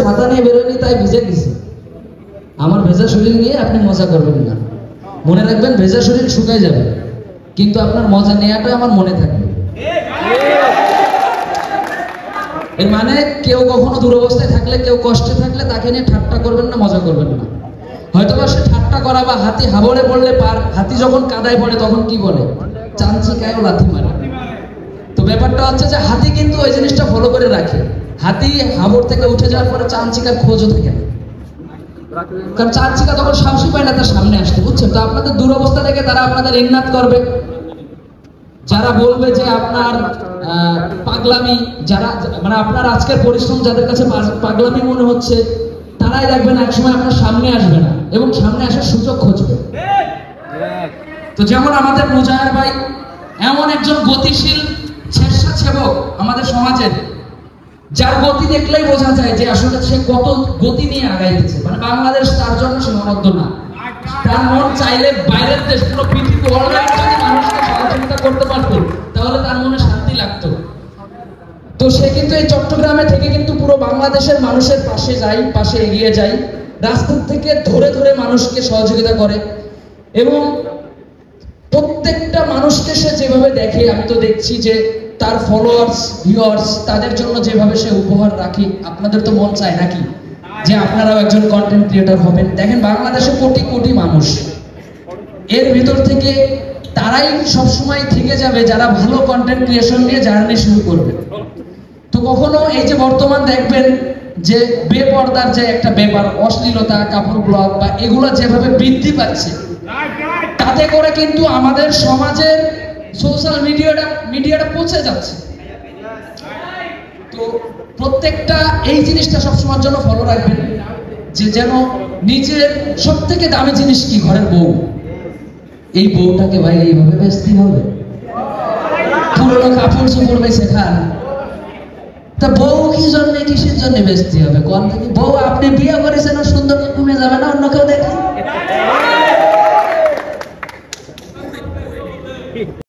ছাতা নিয়ে বেরোয়নি তাই ভিজে গেছে। আমার ভেজা শরীর নিয়ে আপনি মজা করবেন না। মনে রাখবেন ভেজা শরীর শুকায় যাবে, কিন্তু আপনার মজা নেওয়াটা আমার মনে থাকবে। এর মানে কেউ কখনো দুরবস্থায় থাকলে, কেউ কষ্টে থাকলে তাকে নিয়ে ঠাট্টা করবেন না, মজা করবেন না। হয়তো বা সে ঠাট্টা করা বা হাতি হাবড়ে পড়লে পার, হাতি যখন কাদায় পড়ে তখন কি বলে? চাঞ্চিকায়ও লাথি মারে। তো ব্যাপারটা হচ্ছে যে হাতি কিন্তু ওই জিনিসটা ফলো করে রাখে। হাতি হাবড় থেকে উঠে যাওয়ার পরে চাঞ্চিকার খোঁজও থাকে না, কারণ চাঞ্চিকা তখন সাহসী পায় না তার সামনে আসতে, বুঝছেন? তো আপনাদের দুরবস্থা দেখে তারা আপনাদের ইন্নাত করবে। যারা বলবে যে আপনার পাগলামি, যারা মানে আপনার আজকের পরিশ্রম যাদের কাছে পাগলামি মনে হচ্ছে, তারাই দেখবেন একসময় আপনার সামনে আসবে না এবং সামনে আসার সুযোগ খুঁজবে। তো যেমন আমাদের মুজাহির ভাই এমন একজন গতিশীল স্বেচ্ছাসেবক আমাদের সমাজের, যার গতি দেখলেই বোঝা যায় যে আসলে সে কত গতি নিয়ে আগাইতেছে। মানে বাংলাদেশ তার জন্য সীমাবদ্ধ না, তার মন চাইলে বাইরের দেশ, পুরো পৃথিবী অলরেডি যদি মানুষকে সহযোগিতা করতে পারতো তাহলে তার মনে শান্তি লাগতো। তো সে কিন্তু এই চট্টগ্রামে থেকে কিন্তু পুরো বাংলাদেশের মানুষের পাশে যায়, পাশে এগিয়ে যায়, রাস্তা থেকে ধরে ধরে মানুষকে সহযোগিতা করে এবং প্রত্যেকটা মানুষকে সে যেভাবে দেখে, আমি তো দেখছি যে তার ফলোয়ার্স, ভিউয়ার্স, তাদের জন্য যেভাবে সে উপহার রাখে। আপনাদের তো মন চায় নাকি যে আপনারাও একজন কন্টেন্ট ক্রিয়েটর হবেন? দেখেন বাংলাদেশে কোটি কোটি মানুষ, এর ভিতর থেকে তারাই সবসময় থেকে যাবে যারা ভালো কন্টেন্ট ক্রিয়েশন নিয়ে জার্নি শুরু করবে। তো কখনো এই যে বর্তমান দেখবেন যে বেপর্দার যে একটা ব্যাপার, অশ্লীলতা, কাপড় ব্লগ বা এগুলো যেভাবে বৃদ্ধি পাচ্ছে, তাতে করে কিন্তু আমাদের সমাজের সোশ্যাল মিডিয়াটা পচে যাচ্ছে। তো প্রত্যেকটা এই জিনিসটা সবসময়ের জন্য ফলো রাখবেন যে যেন নিজের সব থেকে দামি জিনিস কি? ঘরের বউ। এই বউটাকে ভাই এইভাবে বেচতে হবে, পুরোনো কাপড় চোপড় বেচে খান। তা বউ কি জন্য, কিসের জন্য বেচতে হবে? কোন থেকে বউ আপনি বিয়ে করেছেন সুন্দর